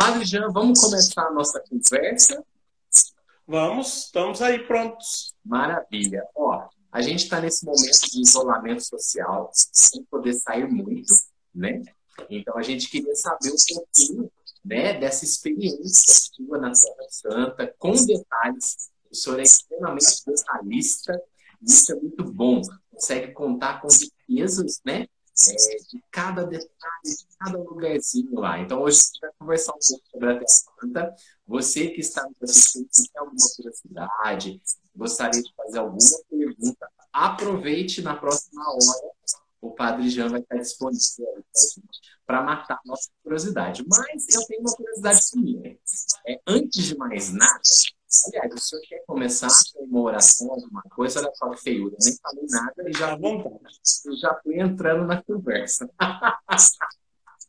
Padre Jean, vamos começar a nossa conversa? Vamos, estamos aí prontos. Maravilha. Ó, a gente está nesse momento de isolamento social, sem poder sair muito, né? Então, a gente queria saber um pouquinho, né, dessa experiência sua na Terra Santa, com detalhes. O senhor é extremamente detalhista, e isso é muito bom. Consegue contar com riquezas, né? De cada detalhe, de cada lugarzinho lá. Então, hoje a gente vai conversar um pouco sobre a Terra Santa. Você que está nos assistindo, se tem alguma curiosidade, gostaria de fazer alguma pergunta, aproveite na próxima hora. O Padre Jean vai estar disponível para matar a nossa curiosidade. Mas eu tenho uma curiosidade minha. Antes de mais nada, aliás, o senhor quer começar com uma oração, alguma coisa? Olha só que feiura, eu nem falei nada e já fui entrando na conversa.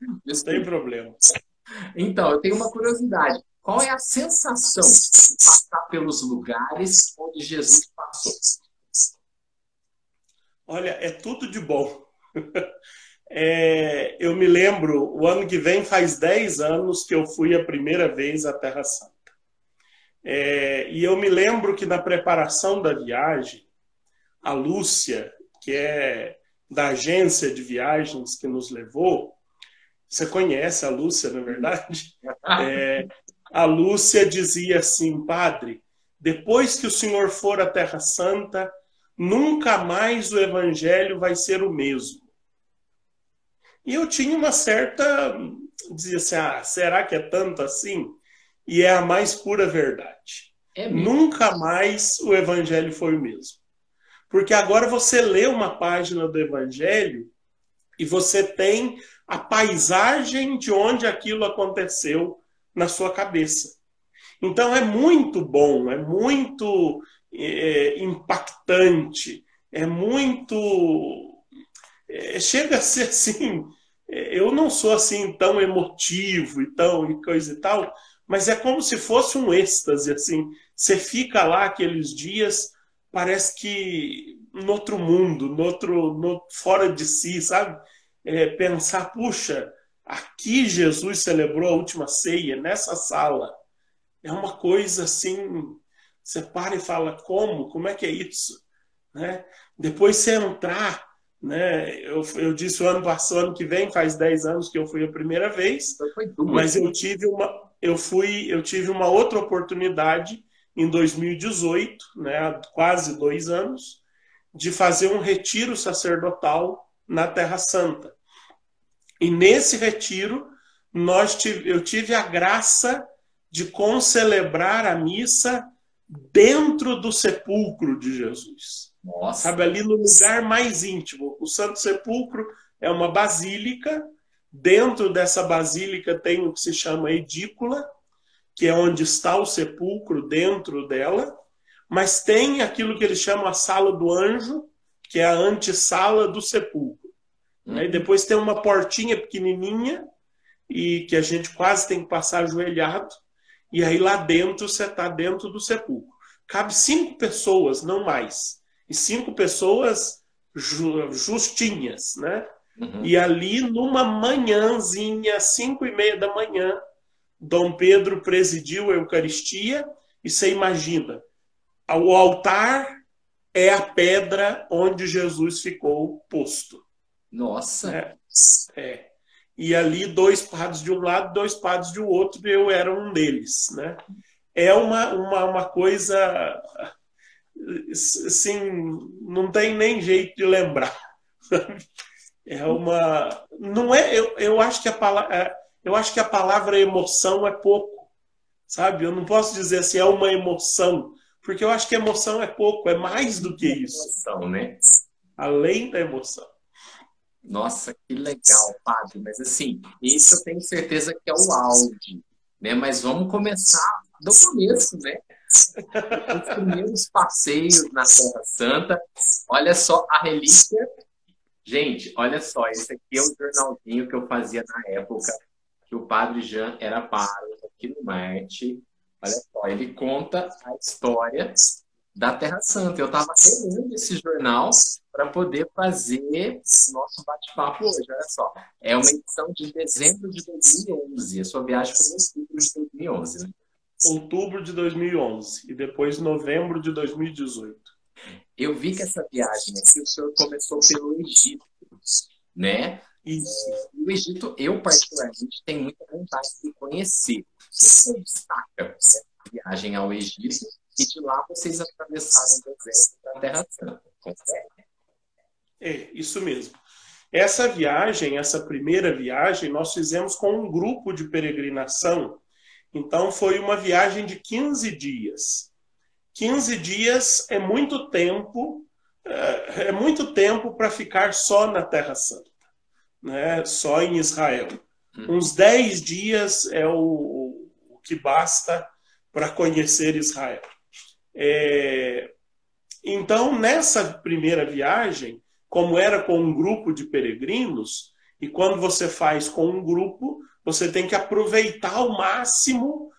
Não tem problema. Então, eu tenho uma curiosidade. Qual é a sensação de passar pelos lugares onde Jesus passou? Olha, é tudo de bom. Eu me lembro, o ano que vem faz 10 anos que eu fui a primeira vez à Terra Santa. E eu me lembro que na preparação da viagem, a Lúcia, que é da agência de viagens que nos levou, você conhece a Lúcia, não é verdade? A Lúcia dizia assim: padre, depois que o senhor for à Terra Santa, nunca mais o evangelho vai ser o mesmo. E eu tinha uma certa... dizia assim, será que é tanto assim? E é a mais pura verdade. Nunca mais o evangelho foi o mesmo. Porque agora você lê uma página do evangelho e você tem a paisagem de onde aquilo aconteceu na sua cabeça. Então é muito bom, é muito impactante, é muito... chega a ser assim... eu não sou assim tão emotivo e coisa e tal, mas é como se fosse um êxtase, assim. Você fica lá aqueles dias, parece que no outro mundo, fora de si, sabe? Pensar, puxa, aqui Jesus celebrou a última ceia, nessa sala. É uma coisa assim, você para e fala, como é que é isso? Né? Depois você entrar, né? Eu disse o ano passado, ano que vem, faz 10 anos que eu fui a primeira vez, mas eu tive uma outra oportunidade em 2018, né, há quase 2 anos, de fazer um retiro sacerdotal na Terra Santa. E nesse retiro, eu tive a graça de concelebrar a missa dentro do sepulcro de Jesus. Nossa. Sabe, ali no lugar mais íntimo. O Santo Sepulcro é uma basílica. Dentro dessa basílica tem o que se chama edícula, que é onde está o sepulcro dentro dela. Mas tem aquilo que eles chamam a sala do anjo, que é a antessala do sepulcro. E depois tem uma portinha pequenininha, e que a gente quase tem que passar ajoelhado. E aí lá dentro você está dentro do sepulcro. Cabe 5 pessoas, não mais. E 5 pessoas justinhas, né? E ali, numa manhãzinha, 5:30 da manhã, Dom Pedro presidiu a Eucaristia, e você imagina, o altar é a pedra onde Jesus ficou posto. Nossa! Né? E ali 2 padres de um lado, 2 padres do outro, e eu era um deles, né? É uma coisa... assim, não tem nem jeito de lembrar. Não é, eu acho que a palavra emoção é pouco, sabe? Eu não posso dizer assim, é uma emoção, porque eu acho que emoção é pouco, é mais do que isso. Emoção, né? Além da emoção. Nossa, que legal, padre. Mas assim, isso eu tenho certeza que é o auge, né? Mas vamos começar do começo, né? Os primeiros passeios na Terra Santa. Olha só a relíquia. Gente, olha só, esse aqui é o jornalzinho que eu fazia na época, que o Padre Jean era pároco aqui no Marte. Olha só, ele conta a história da Terra Santa. Eu estava relendo esse jornal para poder fazer nosso bate-papo hoje. Olha só, é uma edição de dezembro de 2011. A sua viagem foi em outubro de 2011, né? Outubro de 2011 e depois novembro de 2018. Eu vi que essa viagem aqui, o senhor começou pelo Egito, né? Isso. O Egito, eu particularmente tenho muita vontade de conhecer. O que você destaca essa viagem ao Egito e de lá vocês atravessaram o deserto para a Terra Santa, consegue? É, isso mesmo. Essa viagem, essa primeira viagem, nós fizemos com um grupo de peregrinação. Então, foi uma viagem de 15 dias. 15 dias é muito tempo para ficar só na Terra Santa, né? Só em Israel. Uns 10 dias é o que basta para conhecer Israel. Então, nessa primeira viagem, como era com um grupo de peregrinos, e quando você faz com um grupo, você tem que aproveitar ao máximo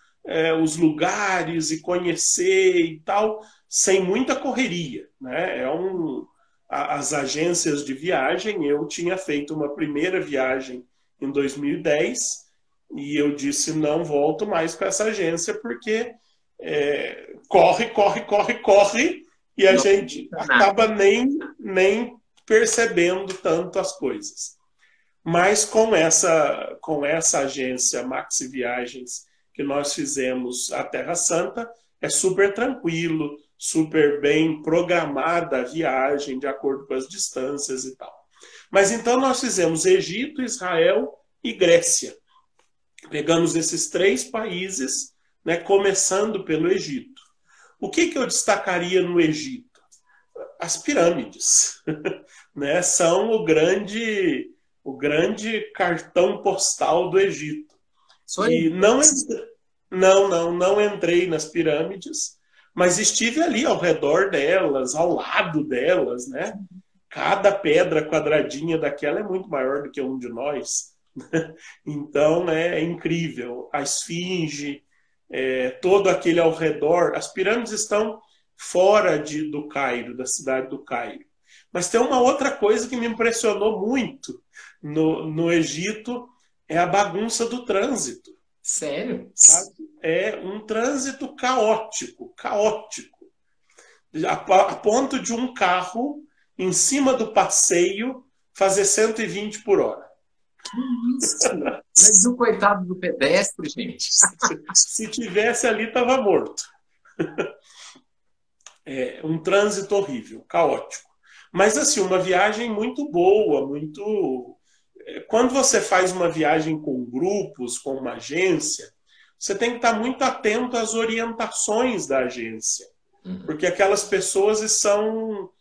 os lugares e conhecer e tal, sem muita correria, né? As agências de viagem, eu tinha feito uma primeira viagem em 2010 e eu disse, não volto mais com essa agência porque corre, e a gente acaba nem percebendo tanto as coisas. Mas com essa agência Maxi Viagens que nós fizemos a Terra Santa, é super tranquilo, super bem programada a viagem, de acordo com as distâncias e tal. Mas então nós fizemos Egito, Israel e Grécia. Pegamos esses 3 países, né, começando pelo Egito. O que eu destacaria no Egito? As pirâmides, né, são o grande cartão postal do Egito. E não entrei nas pirâmides, mas estive ali ao redor delas, ao lado delas, né? Cada pedra quadradinha daquela é muito maior do que um de nós. Então é incrível. A esfinge, todo aquele ao redor. As pirâmides estão fora do Cairo, da cidade do Cairo. Mas tem uma outra coisa que me impressionou muito no Egito, é a bagunça do trânsito. Sério? Sabe? É um trânsito caótico. A ponto de um carro em cima do passeio fazer 120 por hora. Isso. Mas o coitado do pedestre, gente. Se tivesse ali, estava morto. É um trânsito horrível, caótico. Mas assim, uma viagem muito boa, muito... Quando você faz uma viagem com grupos, com uma agência, você tem que estar muito atento às orientações da agência. Porque aquelas pessoas estão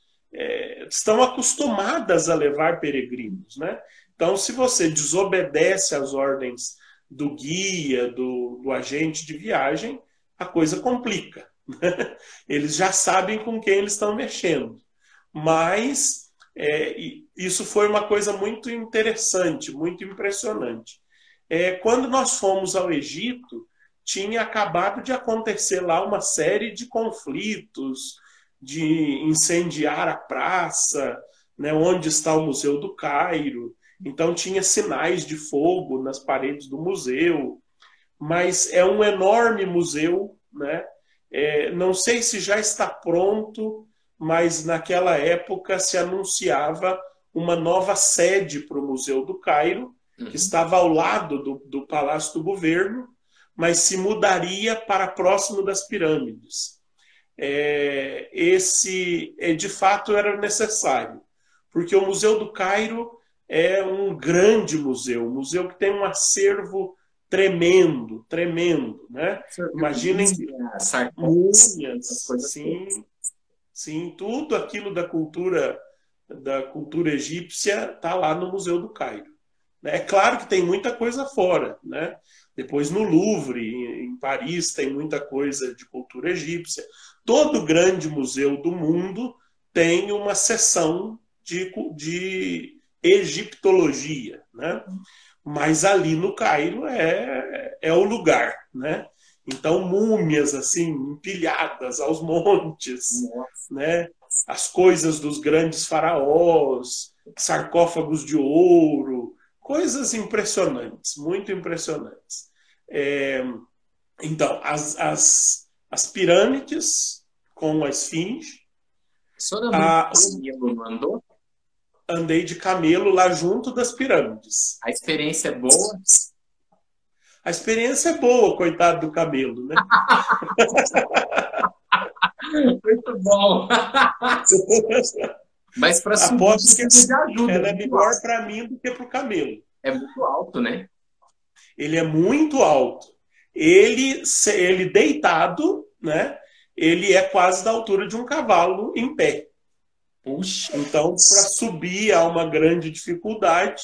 acostumadas a levar peregrinos, né? Então, se você desobedece às ordens do guia, do agente de viagem, a coisa complica, né? Eles já sabem com quem eles estão mexendo. Mas isso foi uma coisa muito interessante, muito impressionante. Quando nós fomos ao Egito, tinha acabado de acontecer lá uma série de conflitos, de incendiar a praça, né, onde está o Museu do Cairo. Então tinha sinais de fogo nas paredes do museu. Mas é um enorme museu, né? Não sei se já está pronto, mas naquela época se anunciava uma nova sede para o Museu do Cairo, que estava ao lado do Palácio do Governo, mas se mudaria para próximo das pirâmides. De fato era necessário, porque o Museu do Cairo é um grande museu, um museu que tem um acervo tremendo, né? Imaginem múmias, sim, tudo aquilo da cultura egípcia está lá no Museu do Cairo. É claro que tem muita coisa fora, né? Depois no Louvre, em Paris, tem muita coisa de cultura egípcia. Todo grande museu do mundo tem uma seção de egiptologia, né? Mas ali no Cairo é o lugar, né? Então, múmias assim, empilhadas aos montes, né? As coisas dos grandes faraós, sarcófagos de ouro, coisas impressionantes, muito impressionantes. Então, as pirâmides com a esfinge, O senhor andou a, de camelo, não andou? andei de camelo lá junto das pirâmides. A experiência é boa? A experiência é boa, coitado do camelo, né? Muito bom. Mas para subir Aposto que precisa de ajuda. ela é melhor para mim do que para o camelo. É muito alto, né? Ele é muito alto. Ele deitado, né? Ele é quase da altura de um cavalo em pé. Puxa, Então, para subir há uma grande dificuldade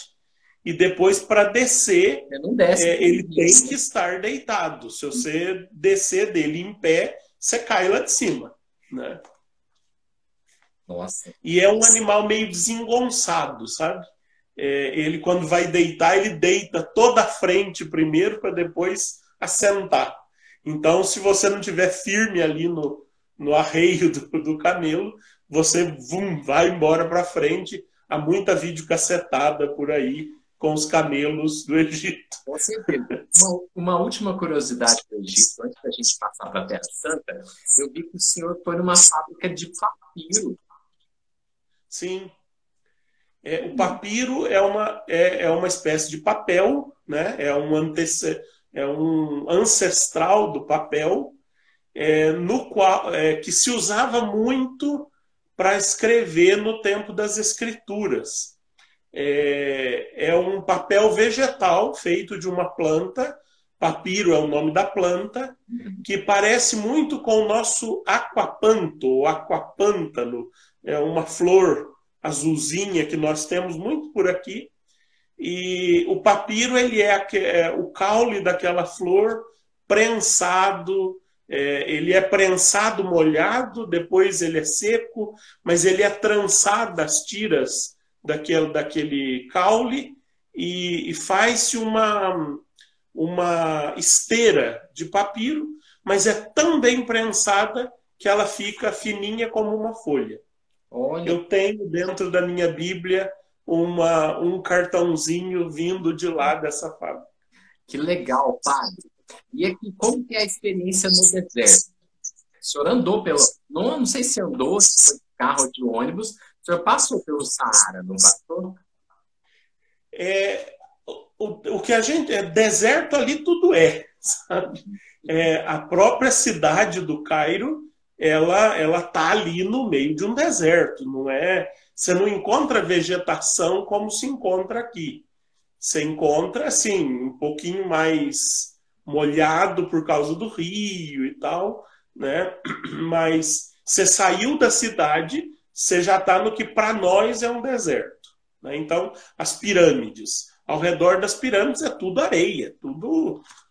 e depois para descer, você não desce. ele tem que estar deitado. Se você descer dele em pé, você cai lá de cima, né? Nossa. E é um animal meio desengonçado, sabe? Ele, quando vai deitar, ele deita toda a frente primeiro para depois assentar. Então, se você não estiver firme ali no arreio do camelo, você vai embora para frente. Há muita videocassetada por aí com os camelos do Egito. Com certeza. Uma última curiosidade do Egito, antes da gente passar para a Terra Santa, eu vi que o senhor foi numa fábrica de papiro. Sim. O papiro é uma espécie de papel, né? É um ancestral do papel, no qual que se usava muito para escrever no tempo das escrituras. É um papel vegetal feito de uma planta, papiro é o nome da planta, que parece muito com o nosso aquapanto, ou aquapântano, é uma flor azulzinha que nós temos muito por aqui. E o papiro ele é o caule daquela flor prensado, ele é prensado molhado, depois ele é seco, mas ele é trançado as tiras daquele caule e faz-se uma esteira de papiro, mas é tão bem prensada que ela fica fininha como uma folha. Olha, Eu tenho dentro da minha Bíblia um cartãozinho vindo de lá dessa fábrica. que legal, padre. E aqui, como que é a experiência no deserto? O senhor andou pelo... Não sei se andou, se foi de carro ou de ônibus. O senhor passou pelo Saara, não passou? O que a gente... deserto ali tudo sabe? A própria cidade do Cairo, ela tá ali no meio de um deserto, não é? Você não encontra vegetação como se encontra aqui. Você encontra, assim, um pouquinho mais molhado por causa do rio e tal, né? Mas você saiu da cidade, você já está no que para nós é um deserto, né? Então, as pirâmides. Ao redor das pirâmides é tudo areia,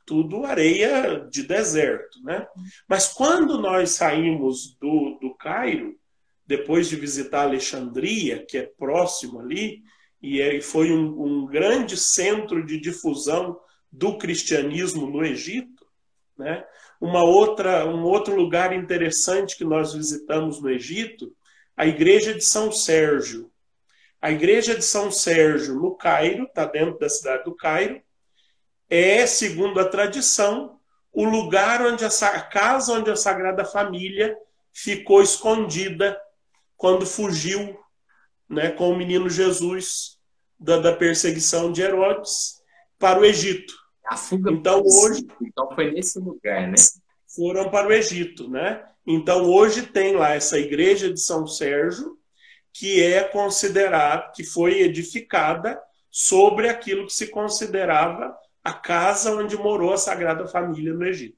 tudo areia de deserto, né? Mas quando nós saímos do Cairo, depois de visitar Alexandria, que é próximo ali, e foi um grande centro de difusão do cristianismo no Egito, né? Um outro lugar interessante que nós visitamos no Egito, a igreja de São Sérgio. A igreja de São Sérgio, no Cairo, está dentro da cidade do Cairo, segundo a tradição, o lugar a casa onde a Sagrada Família ficou escondida quando fugiu, né, com o menino Jesus da perseguição de Herodes para o Egito. A fuga então hoje foi nesse lugar, né? Foram para o Egito, né? Então hoje tem lá essa igreja de São Sérgio, que é considerada, que foi edificada sobre aquilo que se considerava a casa onde morou a Sagrada Família no Egito.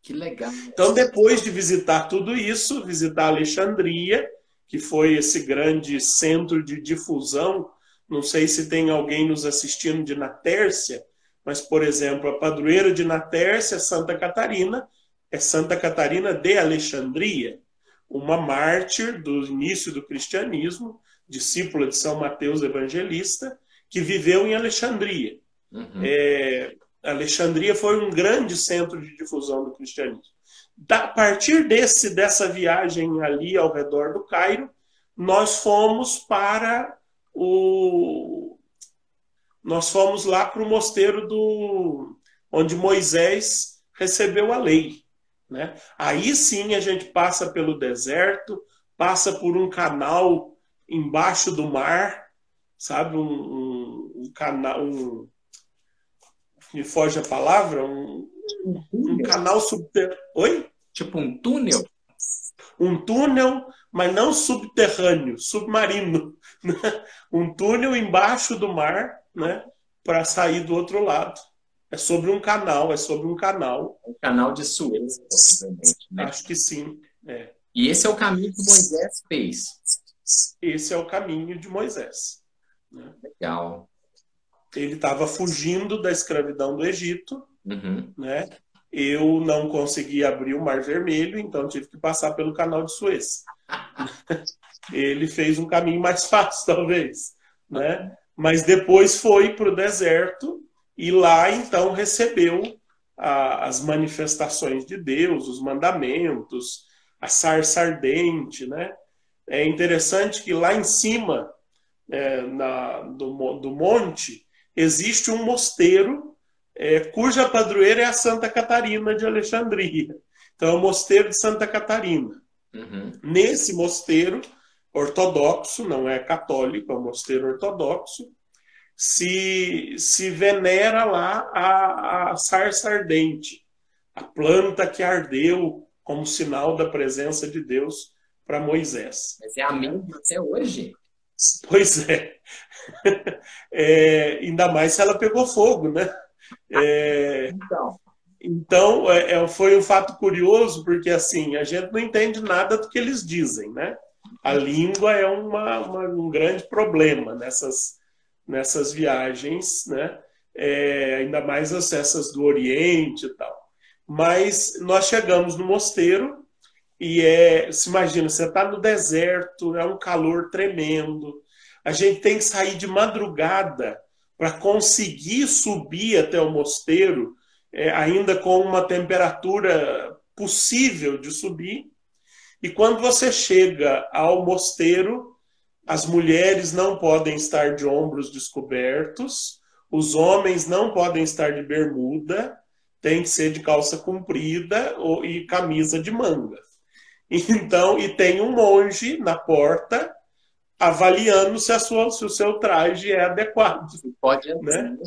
Que legal. Então, depois de visitar tudo isso, visitar Alexandria, que foi esse grande centro de difusão, não sei se tem alguém nos assistindo de Natércia, mas, por exemplo, a padroeira de Natércia é Santa Catarina de Alexandria, uma mártir do início do cristianismo, discípula de São Mateus Evangelista, que viveu em Alexandria. Uhum. Alexandria foi um grande centro de difusão do cristianismo. A partir dessa viagem ali ao redor do Cairo, nós fomos lá para o mosteiro onde Moisés recebeu a lei, né? Aí sim a gente passa pelo deserto, passa por um canal embaixo do mar, sabe? Um canal, me foge a palavra, um canal subterrâneo. Oi? Tipo um túnel? Um túnel, mas não subterrâneo, submarino. Né? Um túnel embaixo do mar, né? Para sair do outro lado. É sobre um canal, é sobre um canal. O canal de Suez, provavelmente, né? Acho que sim. É. E esse é o caminho que Moisés fez. Esse é o caminho de Moisés. Né? Legal. Ele estava fugindo da escravidão do Egito, Uhum. né? Eu não consegui abrir o Mar Vermelho, então tive que passar pelo canal de Suez. Ele fez um caminho mais fácil, talvez, né? Mas depois foi para o deserto e lá, então, recebeu as manifestações de Deus, os mandamentos, a sarça ardente, né? É interessante que lá em cima do monte existe um mosteiro cuja padroeira é a Santa Catarina de Alexandria. Então, é o mosteiro de Santa Catarina. Uhum. Nesse mosteiro ortodoxo, não é católico, é um mosteiro ortodoxo, se venera lá a sarça ardente, a planta que ardeu como sinal da presença de Deus para Moisés. Mas é a mesma até hoje? Pois é. Ainda mais se ela pegou fogo, né? Então, foi um fato curioso, porque assim, a gente não entende nada do que eles dizem, né? A língua é um grande problema nessas viagens, né? Ainda mais essas do Oriente e tal. Mas nós chegamos no mosteiro e se imagina, você está no deserto, é um calor tremendo, a gente tem que sair de madrugada para conseguir subir até o mosteiro, ainda com uma temperatura possível de subir. E quando você chega ao mosteiro, as mulheres não podem estar de ombros descobertos, os homens não podem estar de bermuda, tem que ser de calça comprida e camisa de manga. Então, e tem um monge na porta avaliando se o seu traje é adequado. Pode entrar, né?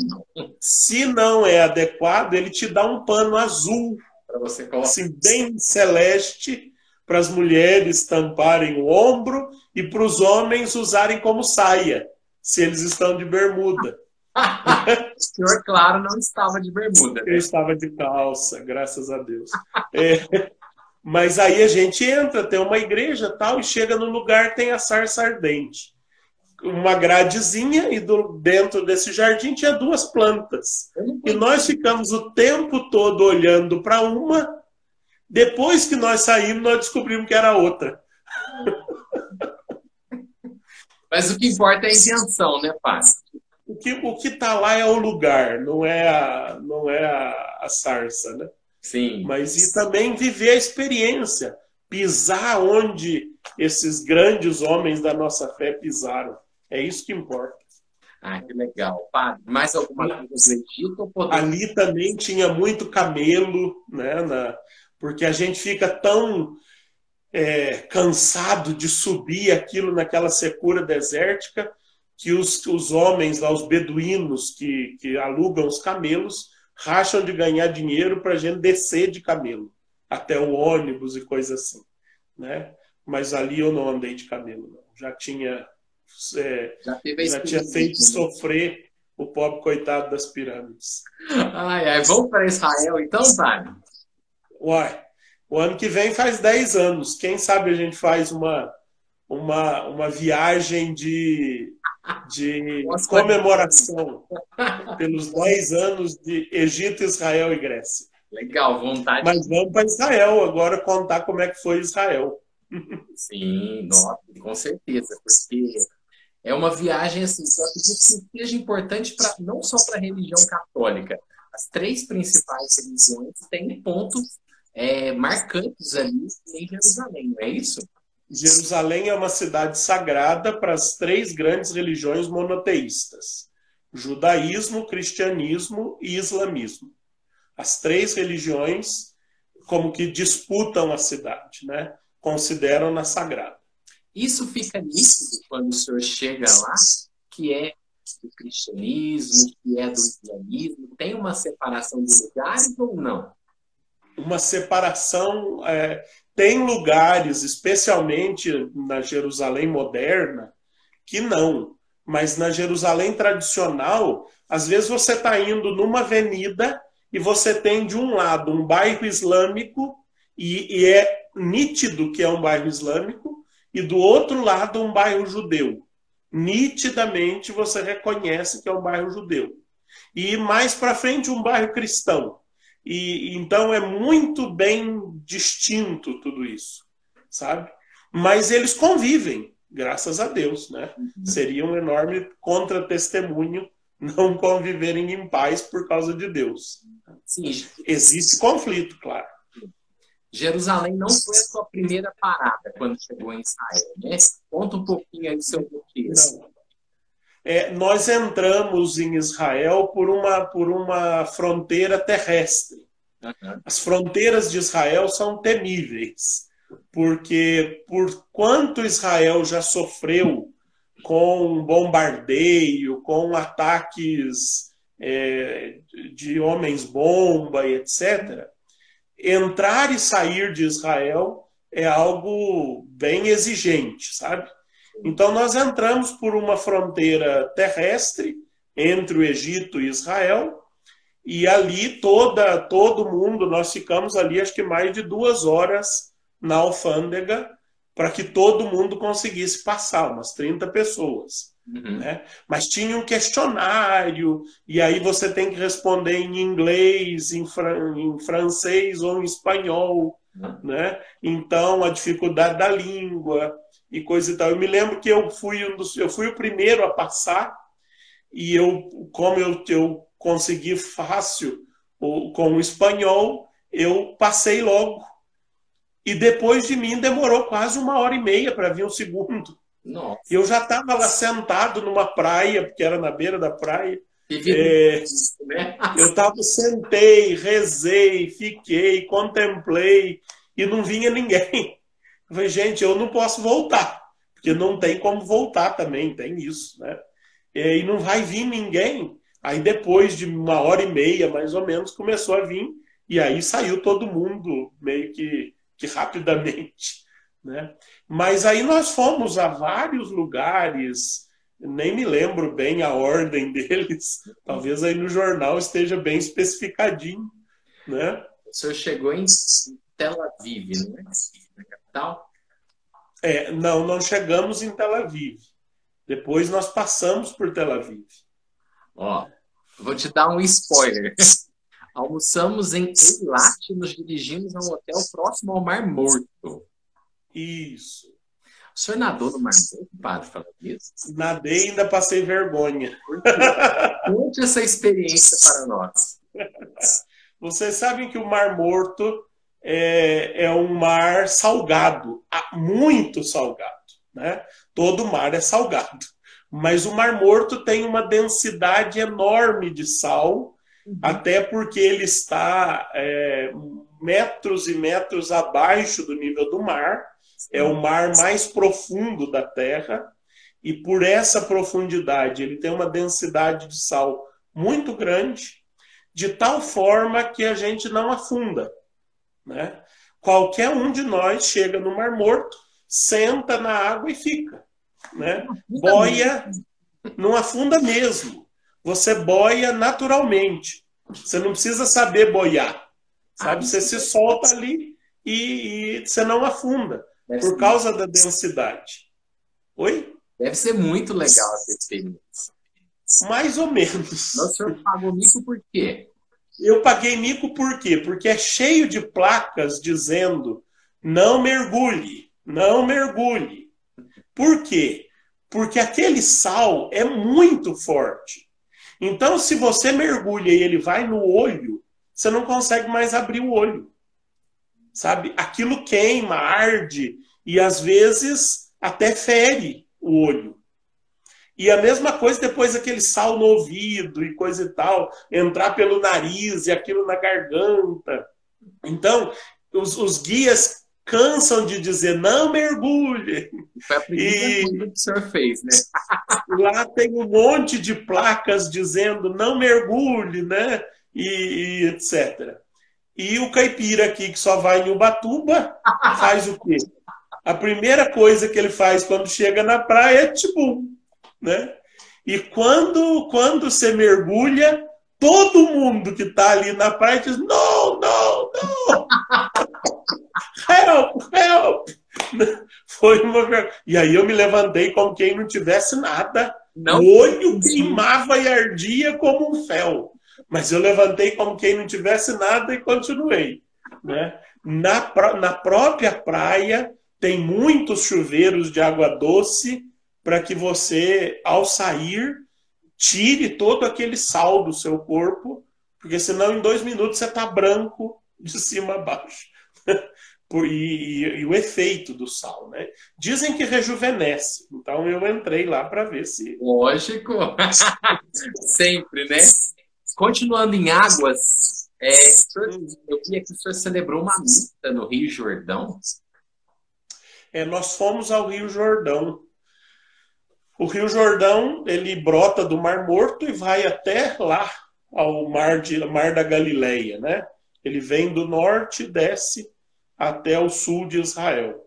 Se não é adequado, ele te dá um pano azul, para você colocar, assim, bem celeste, para as mulheres tamparem o ombro e para os homens usarem como saia, se eles estão de bermuda. O senhor, claro, não estava de bermuda. Eu estava de calça, graças a Deus. Mas aí a gente entra, tem uma igreja tal, e chega no lugar, tem a sarça ardente. Uma gradezinha, e dentro desse jardim tinha 2 plantas. E nós ficamos o tempo todo olhando para uma, depois que nós saímos, nós descobrimos que era outra. Mas o que importa é a intenção, né, pai? O que está lá é o lugar, não é a sarça, né? Sim. Mas e também viver a experiência, pisar onde esses grandes homens da nossa fé pisaram. É isso que importa. Ah, que legal. Padre, mais alguma coisa do Egito? Ali também tinha muito camelo, né? Porque a gente fica tão cansado de subir aquilo naquela secura desértica que os homens lá, os beduínos que alugam os camelos, racham de ganhar dinheiro para a gente descer de camelo até o ônibus e coisa assim, né? Mas ali eu não andei de camelo, não. Já tinha feito sofrer o pobre coitado das pirâmides. Vamos para Israel então, pai? Uai, o ano que vem faz 10 anos. Quem sabe a gente faz uma viagem de comemoração pelos 10 anos de Egito, Israel e Grécia. Legal, vontade. Mas vamos para Israel agora contar como é que foi Israel. Sim, nossa, com certeza, porque é uma viagem assim, eu acredito que seja importante não só para a religião católica. As 3 principais religiões têm pontos marcantes ali em Jerusalém, não é isso? Jerusalém é uma cidade sagrada para as 3 grandes religiões monoteístas: judaísmo, cristianismo e islamismo. As três religiões como que disputam a cidade, né? Consideram-na sagrada. Isso fica nítido quando o senhor chega lá, que é do cristianismo, que é do islamismo. Tem uma separação de lugares ou não? Uma separação. Tem lugares, especialmente na Jerusalém moderna, que não. Mas na Jerusalém tradicional, às vezes você está indo numa avenida e você tem de um lado um bairro islâmico, e é nítido que é um bairro islâmico, e do outro lado um bairro judeu. Nitidamente você reconhece que é um bairro judeu. E mais para frente um bairro cristão. E então é muito bem distinto tudo isso, sabe? Mas eles convivem, graças a Deus, né? Seria um enorme contra-testemunho não conviverem em paz por causa de Deus. Sim. Existe conflito, claro. Jerusalém não foi a sua primeira parada quando chegou em Israel, né? Conta um pouquinho aí do seu contexto. Nós entramos em Israel por uma fronteira terrestre. Uhum. As fronteiras de Israel são temíveis, porque por quanto Israel já sofreu com bombardeio, com ataques de homens-bomba, etc., entrar e sair de Israel é algo bem exigente, sabe? Então nós entramos por uma fronteira terrestre entre o Egito e Israel, e ali todo mundo, nós ficamos ali acho que mais de 2 horas na alfândega para que todo mundo conseguisse passar, umas 30 pessoas. Uhum. Né? Mas tinha um questionário, e aí você tem que responder em inglês, em francês ou em espanhol. Uhum. Né? Então a dificuldade da língua e coisa e tal. Eu me lembro que eu fui o primeiro a passar, e como eu consegui fácil com o espanhol, eu passei logo. E depois de mim demorou quase 1h30 para vir o segundo. Nossa. Eu já estava lá sentado numa praia, porque era na beira da praia. Eu sentei, rezei, fiquei, contemplei, e não vinha ninguém. Eu falei, gente, eu não posso voltar, porque não tem como voltar também, tem isso, né? E não vai vir ninguém. Aí depois de 1h30, mais ou menos, começou a vir, e aí saiu todo mundo meio que rapidamente, né? Mas aí nós fomos a vários lugares, nem me lembro bem a ordem deles, talvez aí no jornal esteja bem especificadinho, né? O senhor chegou em Tel Aviv, não é? Na capital? Não chegamos em Tel Aviv. Depois nós passamos por Tel Aviv. Ó, vou te dar um spoiler. Almoçamos em Eilat e nos dirigimos a um hotel próximo ao Mar Morto. Isso. O senhor nadou no Mar Morto, padre, falando isso? Nadei e ainda passei vergonha. Conte essa experiência para nós. Vocês sabem que o Mar Morto é um mar salgado, muito salgado, né? Todo mar é salgado. Mas o Mar Morto tem uma densidade enorme de sal, até porque ele está metros e metros abaixo do nível do mar. É o mar mais profundo da Terra, e por essa profundidade ele tem uma densidade de sal muito grande, de tal forma que a gente não afunda, né? Qualquer um de nós chega no Mar Morto, senta na água e fica, né? Boia, não afunda mesmo. Você boia naturalmente. Você não precisa saber boiar, sabe? Você se solta ali e você não afunda por causa da densidade. Oi? Deve ser muito legal essa experiência. Mais ou menos. O senhor pagou mico por quê? Eu paguei mico por quê? Porque é cheio de placas dizendo não mergulhe, não mergulhe. Por quê? Porque aquele sal é muito forte. Então, se você mergulha e ele vai no olho, você não consegue mais abrir o olho. Sabe? Aquilo queima, arde e às vezes até fere o olho. E a mesma coisa depois aquele sal no ouvido e coisa e tal, entrar pelo nariz e aquilo na garganta. Então, os guias cansam de dizer, não mergulhe. Foi a primeira coisa que o senhor fez, né? Lá tem um monte de placas dizendo, não mergulhe, né? E etc. E o caipira aqui, que só vai em Ubatuba, faz o quê? A primeira coisa que ele faz quando chega na praia é tibum, né? E quando você mergulha, todo mundo que está ali na praia diz, não, não, não, help, help. Foi uma vergonha. E aí eu me levantei como quem não tivesse nada. Não. O olho queimava e ardia como um fel. Mas eu levantei como quem não tivesse nada e continuei, né? Na própria praia tem muitos chuveiros de água doce para que você, ao sair, tire todo aquele sal do seu corpo, porque senão em 2 minutos você está branco de cima a baixo. E o efeito do sal, né? Dizem que rejuvenesce. Então eu entrei lá para ver se... Lógico. Sempre, né? Continuando em águas, eu queria que o senhor celebrou uma missa no Rio Jordão. Nós fomos ao Rio Jordão. O Rio Jordão, ele brota do Mar Morto e vai até lá, ao Mar da Galileia, né? Ele vem do norte e desce até o sul de Israel.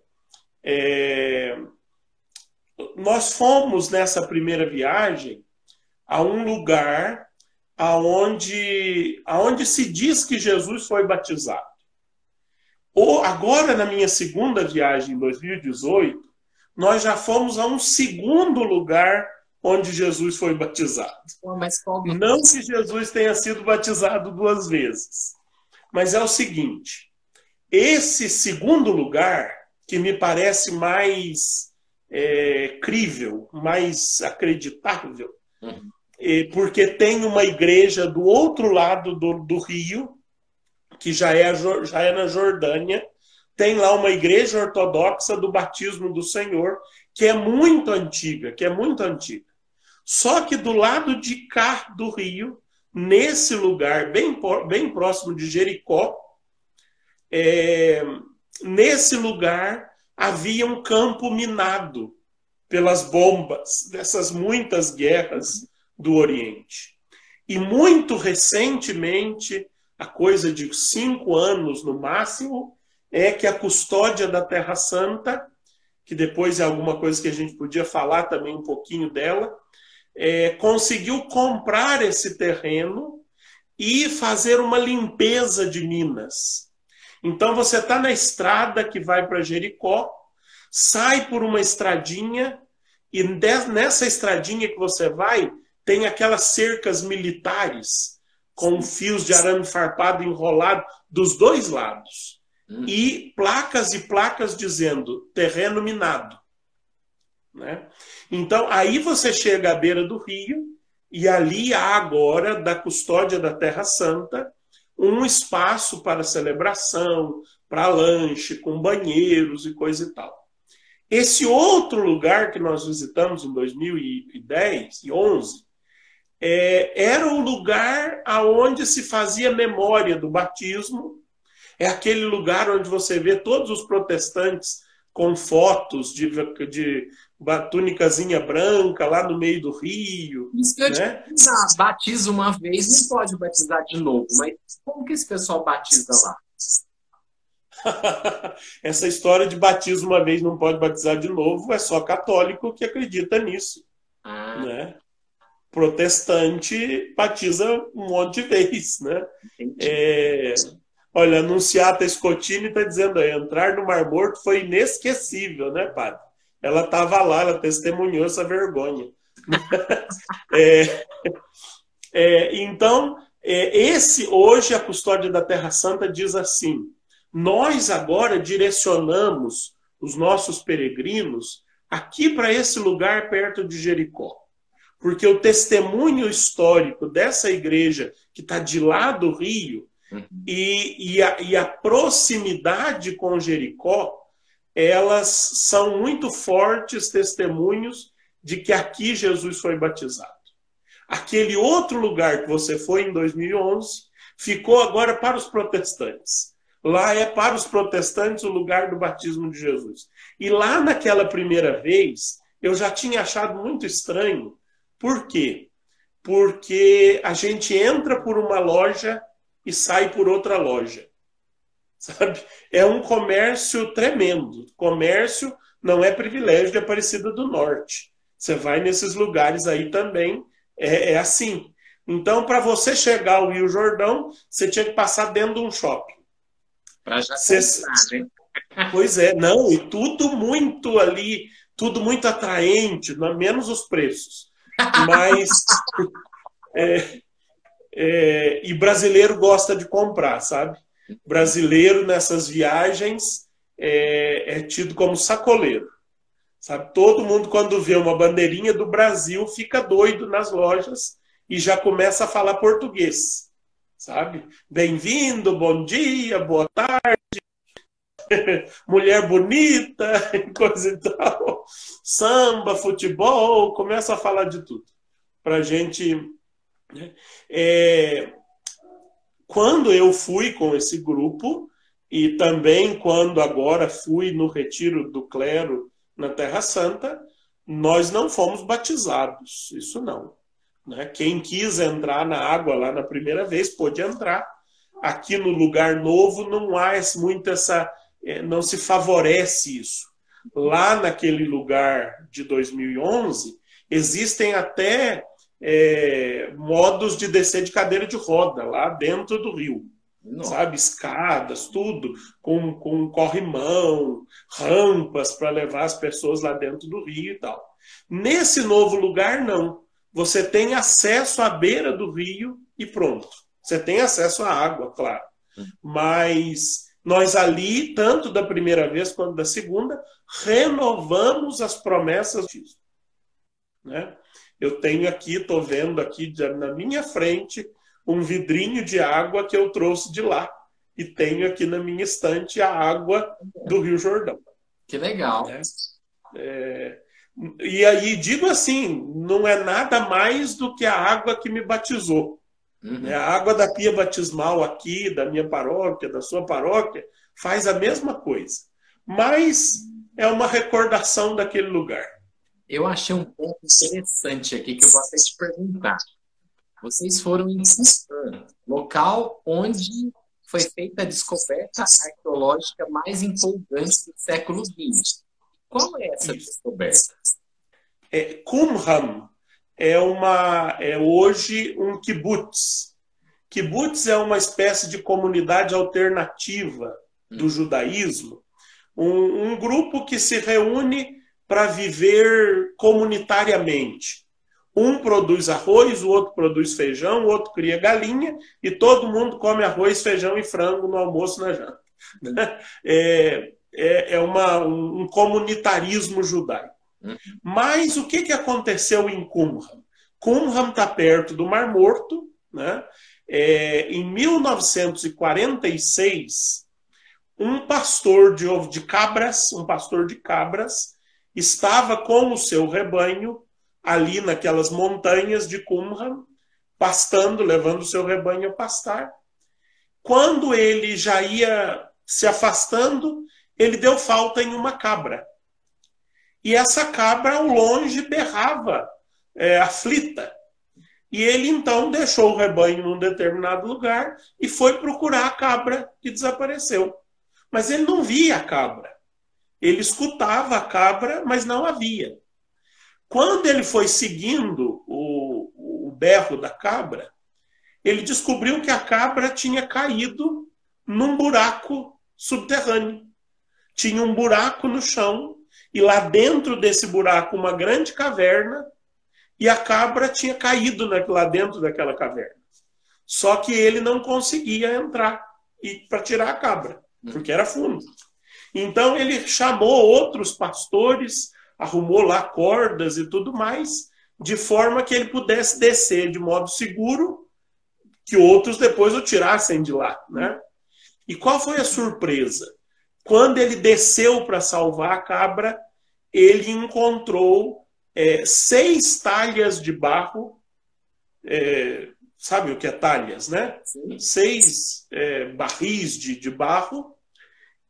Nós fomos, nessa primeira viagem, a um lugar aonde se diz que Jesus foi batizado. Agora, na minha segunda viagem, em 2018, nós já fomos a um segundo lugar onde Jesus foi batizado. Não que Jesus tenha sido batizado 2 vezes, mas é o seguinte, esse segundo lugar, que me parece mais crível, mais acreditável, porque tem uma igreja do outro lado do rio, que já é na Jordânia, tem lá uma igreja ortodoxa do batismo do Senhor, que é muito antiga, Só que do lado de cá do rio, nesse lugar, bem próximo de Jericó, nesse lugar havia um campo minado pelas bombas dessas muitas guerras do Oriente. E muito recentemente, há coisa de 5 anos no máximo, é que a custódia da Terra Santa, que depois é alguma coisa que a gente podia falar também um pouquinho dela, conseguiu comprar esse terreno e fazer uma limpeza de minas. Então você está na estrada que vai para Jericó, sai por uma estradinha, e nessa estradinha que você vai, tem aquelas cercas militares com fios de arame farpado enrolado dos 2 lados. E placas e placas dizendo terreno minado. Né? Então, aí você chega à beira do rio e ali há agora, da custódia da Terra Santa, um espaço para celebração, para lanche, com banheiros e coisa e tal. Esse outro lugar que nós visitamos em 2010 e 2011 era o lugar onde se fazia memória do batismo. É aquele lugar onde você vê todos os protestantes com fotos de túnicazinha branca lá no meio do rio. Isso que eu batiza uma vez, não pode batizar de novo. Mas como que esse pessoal batiza lá? Essa história de batismo uma vez não pode batizar de novo é só católico que acredita nisso. Né? Protestante batiza um monte de vezes. Né? Olha, a Anunciata Scottini está dizendo aí, entrar no Mar Morto foi inesquecível, né, padre? Ela estava lá, ela testemunhou essa vergonha. Então, hoje a custódia da Terra Santa diz assim, nós agora direcionamos os nossos peregrinos aqui para esse lugar perto de Jericó. Porque o testemunho histórico dessa igreja que está de lá do rio e a proximidade com Jericó, elas são muito fortes testemunhos de que aqui Jesus foi batizado. Aquele outro lugar que você foi em 2011 ficou agora para os protestantes. Lá é para os protestantes o lugar do batismo de Jesus. E lá naquela primeira vez, eu já tinha achado muito estranho. Por quê? Porque a gente entra por uma loja e sai por outra loja. Sabe? É um comércio tremendo. Comércio não é privilégio de Aparecida do Norte. Você vai nesses lugares aí também, é assim. Então, para você chegar ao Rio Jordão, você tinha que passar dentro de um shopping. Para já comprar, né? Pois é, não, e tudo muito ali, tudo muito atraente, menos os preços. Mas e brasileiro gosta de comprar, sabe? Brasileiro nessas viagens é tido como sacoleiro, sabe? Todo mundo, quando vê uma bandeirinha do Brasil, fica doido nas lojas e já começa a falar português, sabe? Bem-vindo, bom dia, boa tarde, mulher bonita, coisa e tal, samba, futebol, começa a falar de tudo. Pra gente, né? Quando eu fui com esse grupo, e também quando agora fui no retiro do clero na Terra Santa, nós não fomos batizados, isso não. Né? Quem quis entrar na água lá na primeira vez, pôde entrar. Aqui no lugar novo não há muito essa... não se favorece isso. Lá naquele lugar de 2011, existem até modos de descer de cadeira de roda lá dentro do rio. Nossa. Sabe? Escadas, tudo, com corrimão, rampas para levar as pessoas lá dentro do rio e tal. Nesse novo lugar, não. Você tem acesso à beira do rio e pronto. Você tem acesso à água, claro. Mas nós ali, tanto da primeira vez quanto da segunda, renovamos as promessas disso. Né? Eu tenho aqui, estou vendo aqui na minha frente, um vidrinho de água que eu trouxe de lá. E tenho aqui na minha estante a água do Rio Jordão. Que legal. E aí, digo assim, não é nada mais do que a água que me batizou. Uhum. A água da pia batismal aqui, da minha paróquia, da sua paróquia, faz a mesma coisa. Mas é uma recordação daquele lugar. Eu achei um ponto interessante aqui que eu vou até te perguntar. Vocês foram em Qumran, local onde foi feita a descoberta arqueológica mais empolgante do século XX. Qual é essa descoberta? Qumran é hoje um kibbutz. Kibbutz é uma espécie de comunidade alternativa do judaísmo, um grupo que se reúne para viver comunitariamente. Um produz arroz, o outro produz feijão, o outro cria galinha e todo mundo come arroz, feijão e frango no almoço, na janta. Um comunitarismo judaico. Mas o que aconteceu em Qumran? Qumran está perto do Mar Morto. Né? Em 1946, um pastor de cabras, estava com o seu rebanho ali naquelas montanhas de Qumran, pastando, levando o seu rebanho a pastar. Quando ele já ia se afastando, ele deu falta em uma cabra. E essa cabra, ao longe, berrava, aflita. E ele, então, deixou o rebanho num determinado lugar e foi procurar a cabra que desapareceu. Mas ele não via a cabra. Ele escutava a cabra, mas não a via. Quando ele foi seguindo o berro da cabra, ele descobriu que a cabra tinha caído num buraco subterrâneo. Tinha um buraco no chão e lá dentro desse buraco uma grande caverna e a cabra tinha caído lá dentro daquela caverna. Só que ele não conseguia entrar para tirar a cabra, porque era fundo. Então ele chamou outros pastores, arrumou lá cordas e tudo mais, de forma que ele pudesse descer de modo seguro, que outros depois o tirassem de lá. Né? E qual foi a surpresa? Quando ele desceu para salvar a cabra, ele encontrou 6 talhas de barro, sabe o que é talhas, né? Sim. 6 barris de barro,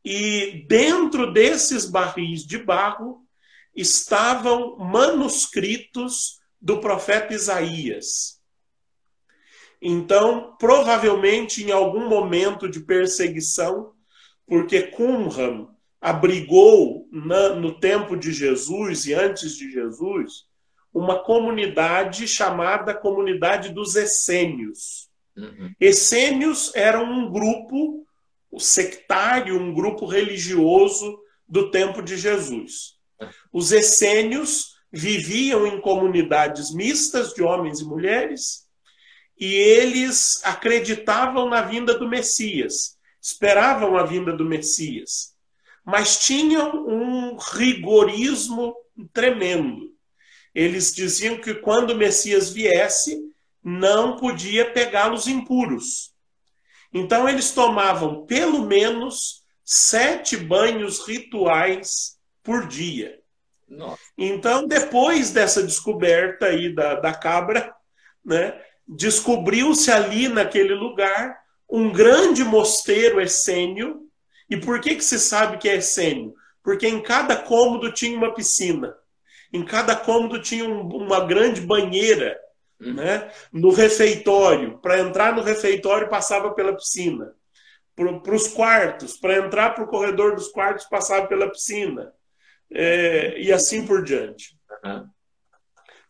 e dentro desses barris de barro estavam manuscritos do profeta Isaías. Então, provavelmente, em algum momento de perseguição, porque Qumran abrigou no tempo de Jesus e antes de Jesus uma comunidade chamada Comunidade dos Essênios. Uhum. Essênios eram um grupo sectário, um grupo religioso do tempo de Jesus. Os essênios viviam em comunidades mistas de homens e mulheres e eles acreditavam na vinda do Messias, esperavam a vinda do Messias, mas tinham um rigorismo tremendo. Eles diziam que quando o Messias viesse, não podia pegá-los impuros. Então eles tomavam pelo menos 7 banhos rituais por dia. Nossa. Então, depois dessa descoberta aí da cabra, né, descobriu-se ali naquele lugar um grande mosteiro essênio. E por que se sabe que é essênio? Porque em cada cômodo tinha uma piscina. Em cada cômodo tinha uma grande banheira, né? No refeitório. Para entrar no refeitório, passava pela piscina. Para os quartos, para entrar para o corredor dos quartos, passava pela piscina. E assim por diante. Uhum.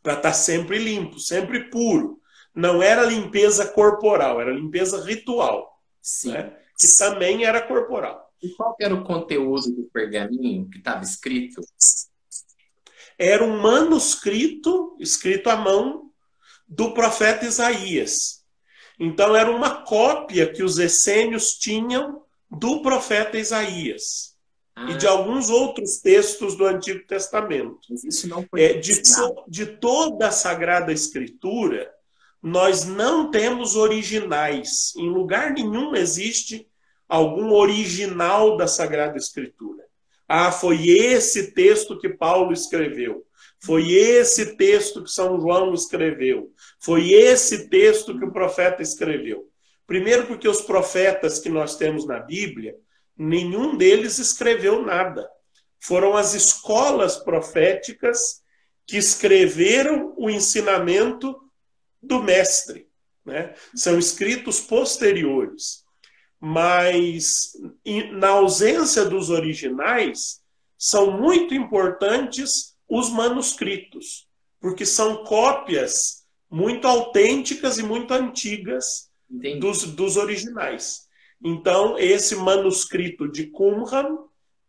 Para estar sempre limpo, sempre puro. Não era limpeza corporal, era limpeza ritual. Sim. Né? Que também era corporal. E qual era o conteúdo do pergaminho que estava escrito? Era um manuscrito escrito à mão do profeta Isaías. Então era uma cópia que os essênios tinham do profeta Isaías. E de alguns outros textos do Antigo Testamento. Mas isso não foi de toda a Sagrada Escritura, nós não temos originais. Em lugar nenhum existe algum original da Sagrada Escritura. Foi esse texto que Paulo escreveu. Foi esse texto que São João escreveu. Foi esse texto que o profeta escreveu. Primeiro porque os profetas que nós temos na Bíblia, nenhum deles escreveu nada. Foram as escolas proféticas que escreveram o ensinamento do mestre. Né? São escritos posteriores. Mas, na ausência dos originais, são muito importantes os manuscritos, porque são cópias muito autênticas e muito antigas dos originais. Então, esse manuscrito de Qumran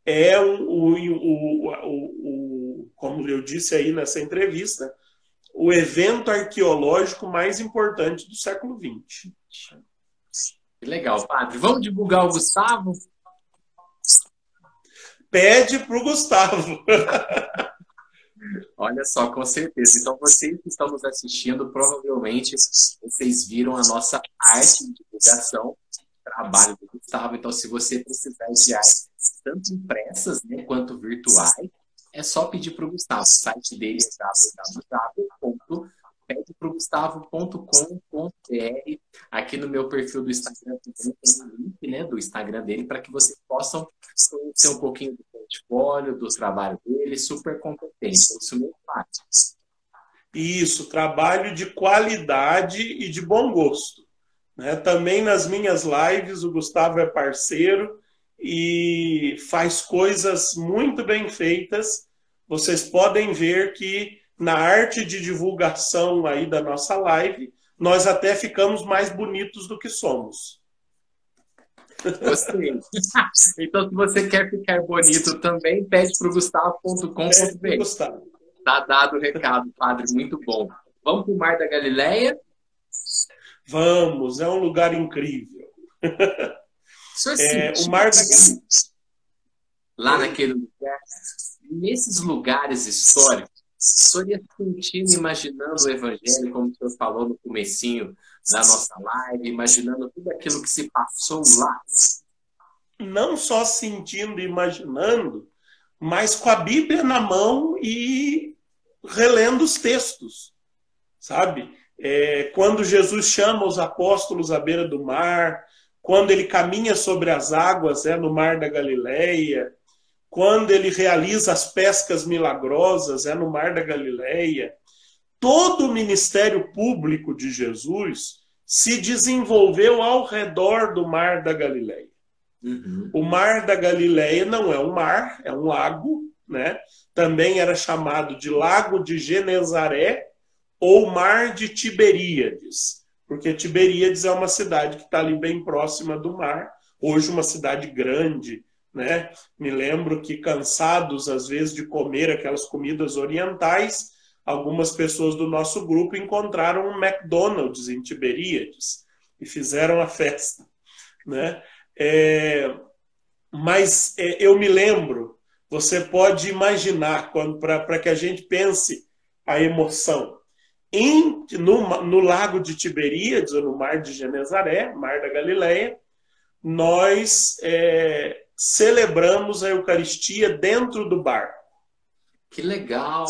é como eu disse aí nessa entrevista, o evento arqueológico mais importante do século XX. Que legal, padre. Vamos divulgar o Gustavo? Pede para o Gustavo. Olha só, com certeza. Então, vocês que estão nos assistindo, provavelmente vocês viram a nossa arte de divulgação, trabalho do Gustavo. Então, se você precisar de artes tanto impressas, né, quanto virtuais, é só pedir para o Gustavo. O site dele é www.pedeprogustavo.com.br. Aqui no meu perfil do Instagram tem um link, né, do Instagram dele para que vocês possam conhecer um pouquinho do portfólio, do trabalho dele, super competente. Isso mesmo, Márcio. Isso, trabalho de qualidade e de bom gosto. Né? Também nas minhas lives o Gustavo é parceiro e faz coisas muito bem feitas. Vocês podem ver que na arte de divulgação aí da nossa live, nós até ficamos mais bonitos do que somos. Gostei. Então, se você quer ficar bonito também, pede para o Gustavo.com.br. Tá dado o recado, padre. Muito bom. Vamos para o Mar da Galileia? Vamos, é um lugar incrível. O Mar da Galileia. Lá naquele lugar, nesses lugares históricos, o senhor ia sentindo, imaginando o Evangelho, como o senhor falou no comecinho da nossa live, imaginando tudo aquilo que se passou lá? Não só sentindo e imaginando, mas com a Bíblia na mão e relendo os textos, sabe? Quando Jesus chama os apóstolos à beira do mar, quando ele caminha sobre as águas no mar da Galileia, quando ele realiza as pescas milagrosas no mar da Galileia. Todo o ministério público de Jesus se desenvolveu ao redor do mar da Galileia. Uhum. O mar da Galileia não é um mar, é um lago, né? Também era chamado de Lago de Genezaré ou Mar de Tiberíades, porque Tiberíades é uma cidade que está ali bem próxima do mar, hoje uma cidade grande, né? Me lembro que, cansados às vezes de comer aquelas comidas orientais, algumas pessoas do nosso grupo encontraram um McDonald's em Tiberíades e fizeram a festa, né? Mas eu me lembro, você pode imaginar, para que a gente pense a emoção, no lago de Tiberíades, ou no mar de Genezaré, mar da Galileia, nós celebramos a Eucaristia dentro do barco. Que legal!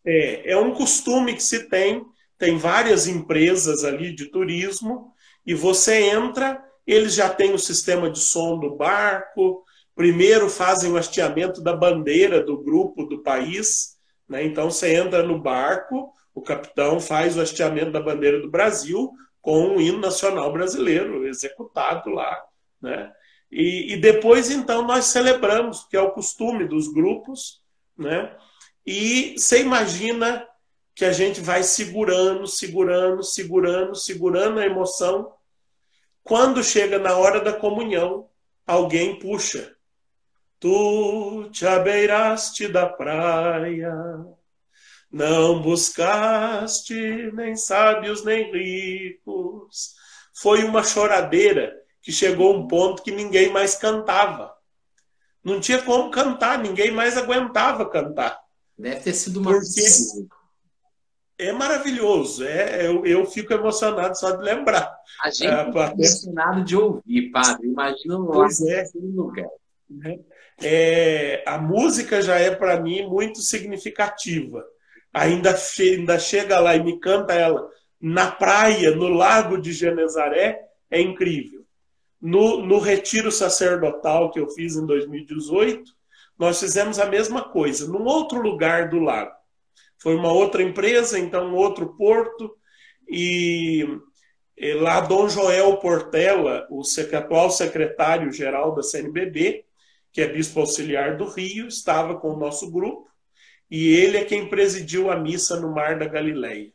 É um costume que se tem várias empresas ali de turismo, e você entra, eles já têm o sistema de som do barco, primeiro fazem o hasteamento da bandeira do grupo, do país, né? Então você entra no barco, o capitão faz o hasteamento da bandeira do Brasil com o hino nacional brasileiro executado lá, né? E depois, então, nós celebramos, que é o costume dos grupos, né? E você imagina que a gente vai segurando a emoção. Quando chega na hora da comunhão, alguém puxa. Tu te abeiraste da praia, não buscaste nem sábios nem ricos. Foi uma choradeira que chegou a um ponto que ninguém mais cantava. Não tinha como cantar, ninguém mais aguentava cantar. Deve ter sido uma coisa. É maravilhoso. Eu fico emocionado só de lembrar. A gente fica emocionado de ouvir, padre. Imagina lá naquele lugar. A música já é, para mim, muito significativa. Ainda chega lá e me canta ela na praia, no Lago de Genezaré, é incrível. No retiro sacerdotal que eu fiz em 2018, nós fizemos a mesma coisa, num outro lugar do lago. Foi uma outra empresa, então um outro porto, e lá Dom Joel Portela, o atual secretário-geral da CNBB, que é bispo auxiliar do Rio, estava com o nosso grupo, e ele é quem presidiu a missa no Mar da Galileia.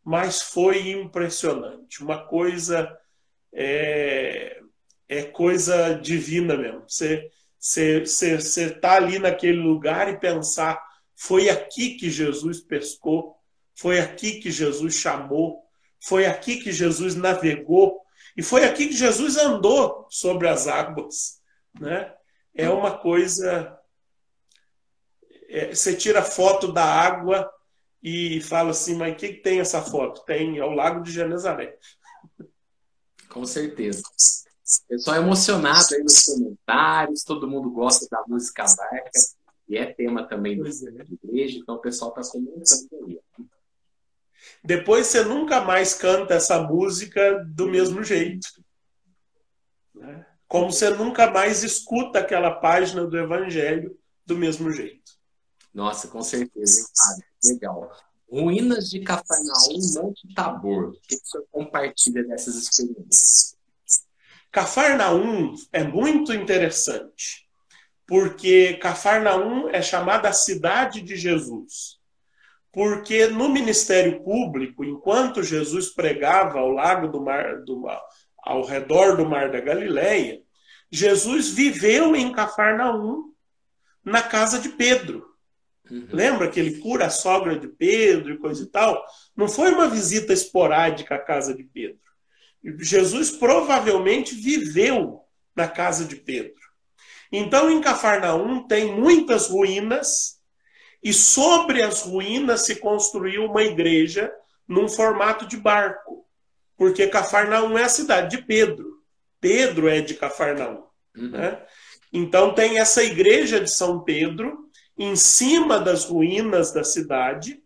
Mas foi impressionante, uma coisa... coisa divina mesmo. Você está ali naquele lugar e pensar, foi aqui que Jesus pescou, foi aqui que Jesus chamou, foi aqui que Jesus navegou, e foi aqui que Jesus andou sobre as águas, né? É uma coisa... você tira foto da água e fala assim, mas o que tem essa foto? É o Lago de Genezaré. Com certeza. Pessoal emocionado aí nos comentários, todo mundo gosta da música barca, e é tema também da igreja, então o pessoal está comentando aí. Depois você nunca mais canta essa música do mesmo jeito. Né? Como você nunca mais escuta aquela página do Evangelho do mesmo jeito. Nossa, com certeza, hein, padre? Legal. Ruínas de Cafarnaum, Monte Tabor. O que o senhor compartilha dessas experiências? Cafarnaum é muito interessante, porque Cafarnaum é chamada a cidade de Jesus. Porque no ministério público, enquanto Jesus pregava ao redor do Mar da Galileia, Jesus viveu em Cafarnaum, na casa de Pedro. Lembra que ele cura a sogra de Pedro e coisa e tal? Não foi uma visita esporádica à casa de Pedro. Jesus provavelmente viveu na casa de Pedro. Então, em Cafarnaum tem muitas ruínas, e sobre as ruínas se construiu uma igreja num formato de barco, porque Cafarnaum é a cidade de Pedro. Pedro é de Cafarnaum. Né? Então tem essa igreja de São Pedro, em cima das ruínas da cidade,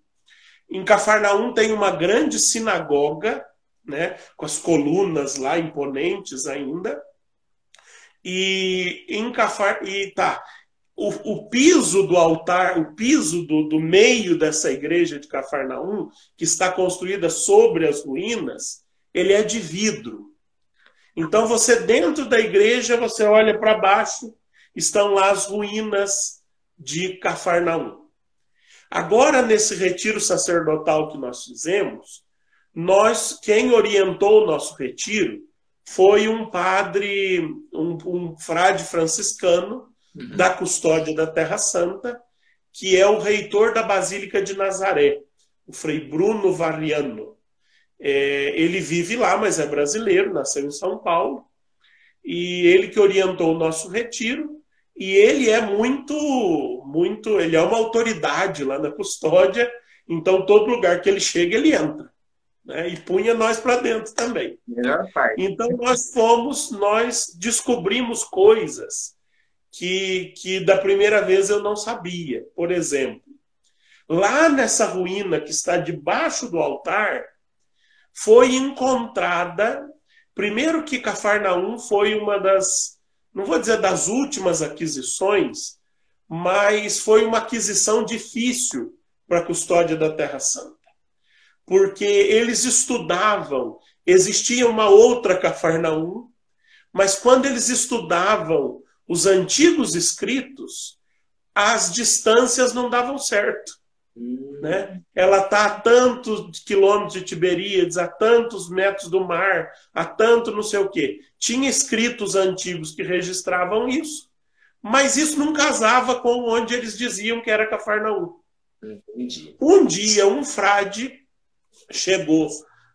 Em Cafarnaum tem uma grande sinagoga, né, com as colunas lá imponentes ainda. E em o piso do altar, o piso do meio dessa igreja de Cafarnaum, que está construída sobre as ruínas, ele é de vidro. Então você dentro da igreja, você olha para baixo, estão lá as ruínas de Cafarnaum. Agora, nesse retiro sacerdotal que nós fizemos, quem orientou o nosso retiro foi um padre, um frade franciscano da Custódia da Terra Santa, que é o reitor da Basílica de Nazaré, o Frei Bruno Variano. Ele vive lá, mas é brasileiro, nasceu em São Paulo, e ele que orientou o nosso retiro, e ele é ele é uma autoridade lá na Custódia, então todo lugar que ele chega, ele entra, né? E punha nós para dentro também. Melhor parte. Então nós descobrimos coisas que da primeira vez eu não sabia. Por exemplo, lá nessa ruína que está debaixo do altar, foi encontrada, primeiro que Cafarnaum foi uma das, não vou dizer das últimas aquisições, mas foi uma aquisição difícil para a Custódia da Terra Santa. Porque eles estudavam, existia uma outra Cafarnaum, mas quando eles estudavam os antigos escritos, as distâncias não davam certo. Né? Ela está a tantos quilômetros de Tiberíades, a tantos metros do mar, a tanto não sei o quê. Tinha escritos antigos que registravam isso, mas isso não casava com onde eles diziam que era Cafarnaum. Entendi. Um dia, um frade chegou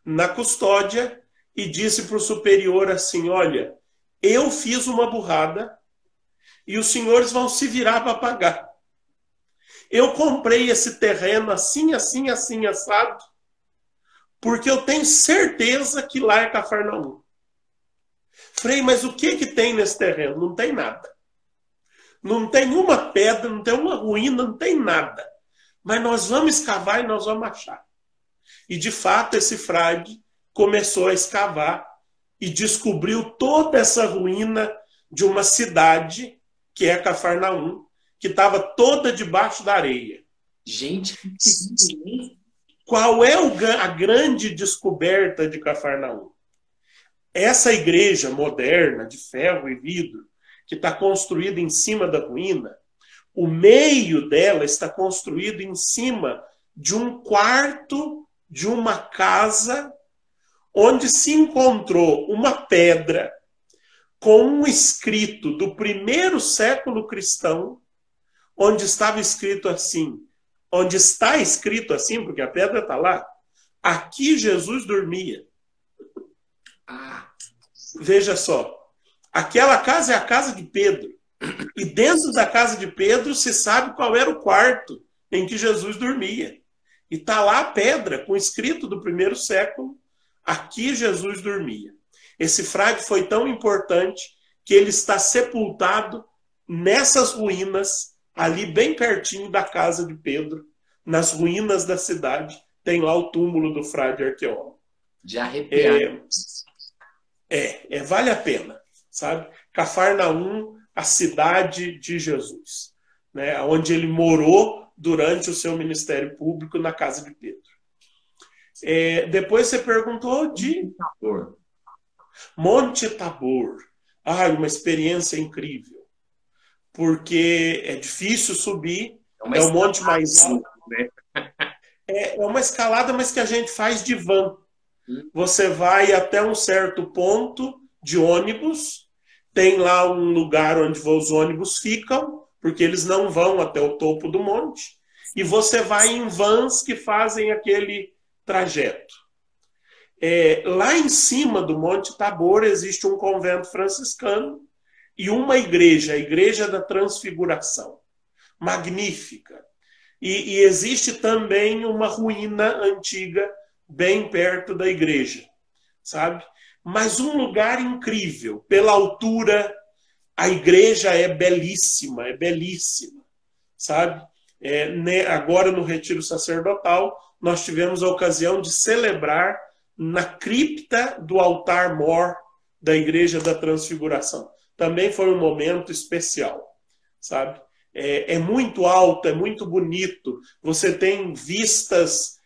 na Custódia e disse para o superior assim: olha, eu fiz uma burrada e os senhores vão se virar para pagar. Eu comprei esse terreno assim, assim, assim, assado, porque eu tenho certeza que lá é Cafarnaum. Frei, mas o que tem nesse terreno? Não tem nada. Não tem uma pedra, não tem uma ruína, não tem nada. Mas nós vamos escavar e nós vamos achar. E, de fato, esse frade começou a escavar e descobriu toda essa ruína de uma cidade, que é Cafarnaum, que estava toda debaixo da areia. Gente, qual é a grande descoberta de Cafarnaum? Essa igreja moderna, de ferro e vidro, que está construída em cima da ruína, o meio dela está construído em cima de um quarto de uma casa onde se encontrou uma pedra com um escrito do primeiro século cristão, onde estava escrito assim, onde está escrito assim, porque a pedra está lá, aqui Jesus dormia. Veja só, aquela casa é a casa de Pedro, e dentro da casa de Pedro se sabe qual era o quarto em que Jesus dormia. E está lá a pedra com escrito do primeiro século, aqui Jesus dormia. Esse frade foi tão importante que ele está sepultado nessas ruínas, ali bem pertinho da casa de Pedro, nas ruínas da cidade, tem lá o túmulo do frade arqueólogo. De arrepiar. Vale a pena, sabe? Cafarnaum, a cidade de Jesus, né? Onde ele morou durante o seu ministério público na casa de Pedro. Depois você perguntou de Monte Tabor. Uma experiência incrível. Porque é difícil subir, é o monte mais alto. Né? É uma escalada, mas que a gente faz de van. Você vai até um certo ponto de ônibus, tem lá um lugar onde os ônibus ficam, porque eles não vão até o topo do monte, e você vai em vans que fazem aquele trajeto. Lá em cima do Monte Tabor existe um convento franciscano e uma igreja, a Igreja da Transfiguração, magnífica. E existe também uma ruína antiga bem perto da igreja, sabe? Mas um lugar incrível, pela altura, a igreja é belíssima, sabe? Agora no retiro sacerdotal, nós tivemos a ocasião de celebrar na cripta do altar-mor da Igreja da Transfiguração. Também foi um momento especial, sabe? É muito alto, é muito bonito. Você tem vistas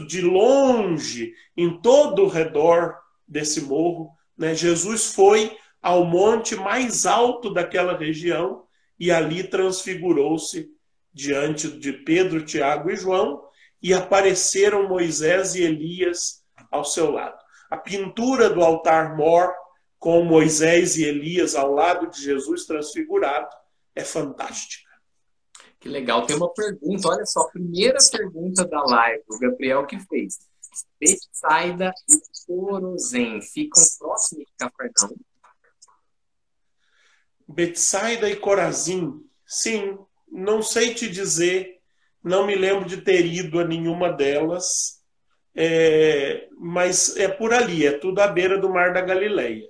de longe, em todo o redor desse morro, né? Jesus foi ao monte mais alto daquela região e ali transfigurou-se diante de Pedro, Tiago e João, e apareceram Moisés e Elias ao seu lado. A pintura do altar-mor com Moisés e Elias ao lado de Jesus transfigurado é fantástica. Que legal. Tem uma pergunta, olha só, a primeira pergunta da live, o Gabriel que fez. Betsaida e Corozém ficam próximos de Cafarnaum? Betsaida e Corazim, sim, não sei te dizer, não me lembro de ter ido a nenhuma delas, mas é por ali, é tudo à beira do Mar da Galileia.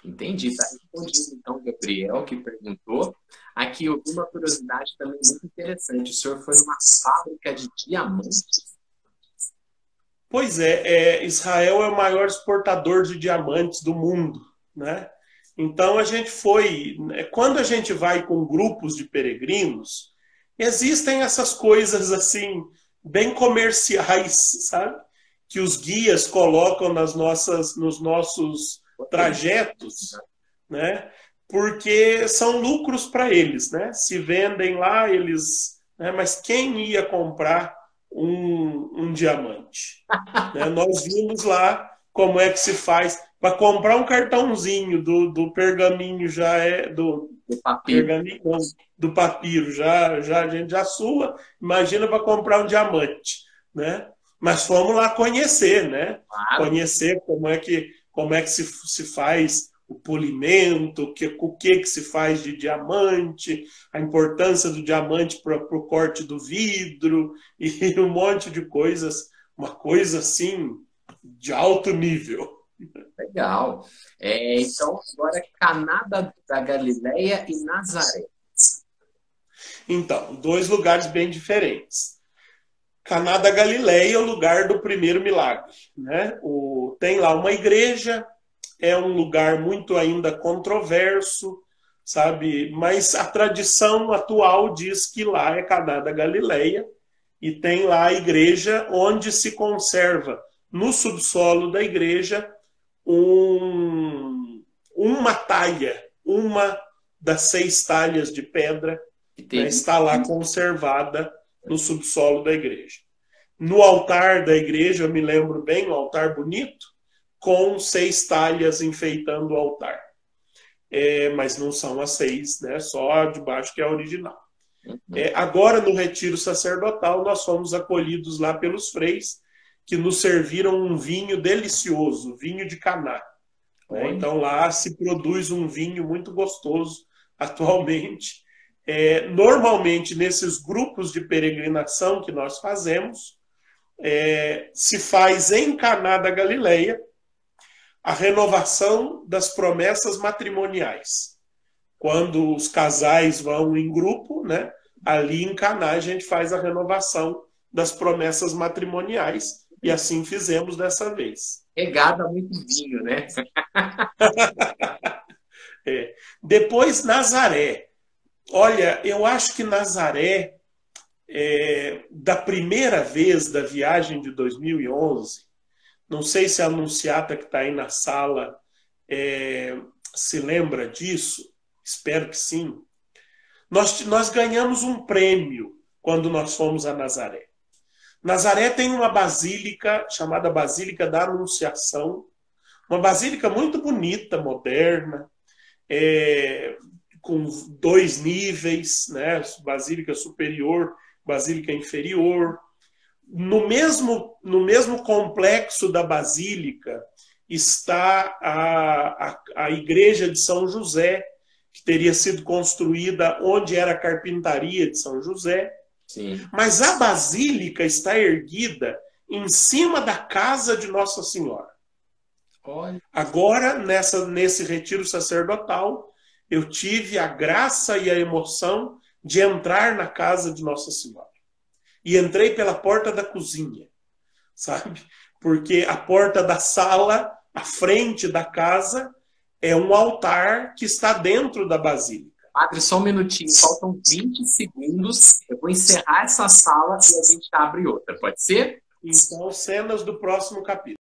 Entendi, tá respondido então, Gabriel, que perguntou. Aqui eu vi uma curiosidade também muito interessante. O senhor foi numa fábrica de diamantes? Pois é, Israel é o maior exportador de diamantes do mundo, né? Então a gente foi, quando a gente vai com grupos de peregrinos, existem essas coisas assim, bem comerciais, sabe? Que os guias colocam nos nossos trajetos, né? Porque são lucros para eles, né? Se vendem lá, eles... né? Mas quem ia comprar um diamante? Né? Nós vimos lá como é que se faz. Para comprar um cartãozinho do pergaminho já é... Do papiro. Pergaminho, não, do papiro, já a gente já sua. Imagina para comprar um diamante, né? Mas fomos lá conhecer, né? Claro. Conhecer como é que se faz o polimento, o que se faz de diamante, a importância do diamante para o corte do vidro e um monte de coisas, uma coisa assim de alto nível. Legal. Então, agora Caná da Galileia e Nazaré. Então, dois lugares bem diferentes. Caná da Galileia é o lugar do primeiro milagre, né? Tem lá uma igreja, é um lugar muito ainda controverso, sabe? Mas a tradição atual diz que lá é Caná da Galileia e tem lá a igreja onde se conserva no subsolo da igreja uma talha, uma das 6 talhas de pedra, né, está lá conservada no subsolo da igreja. No altar da igreja, eu me lembro bem, um altar bonito, com 6 talhas enfeitando o altar. Mas não são as 6, né? Só de baixo que é a original. Agora, no retiro sacerdotal, nós fomos acolhidos lá pelos freis, que nos serviram um vinho delicioso, vinho de Caná. Né? Então, lá se produz um vinho muito gostoso atualmente. Normalmente, nesses grupos de peregrinação que nós fazemos, se faz em Caná da Galileia a renovação das promessas matrimoniais. Quando os casais vão em grupo, né, ali em Caná a gente faz a renovação das promessas matrimoniais, e assim fizemos dessa vez. Regada muito vinho, né? Depois, Nazaré. Olha, eu acho que Nazaré, da primeira vez da viagem de 2011, não sei se a anunciata que está aí na sala se lembra disso, espero que sim. Nós ganhamos um prêmio quando nós fomos a Nazaré. Nazaré tem uma basílica chamada Basílica da Anunciação, uma basílica muito bonita, moderna, com 2 níveis, né? Basílica superior, basílica inferior. No mesmo complexo da basílica está a igreja de São José, que teria sido construída onde era a carpintaria de São José. Sim. Mas a basílica está erguida em cima da casa de Nossa Senhora. Olha. Agora, nesse retiro sacerdotal, eu tive a graça e a emoção de entrar na casa de Nossa Senhora. e entrei pela porta da cozinha, sabe? Porque a porta da sala, à frente da casa, é um altar que está dentro da basílica. Padre, só um minutinho, faltam 20 segundos. Eu vou encerrar essa sala e a gente abre outra, pode ser? Então, cenas do próximo capítulo.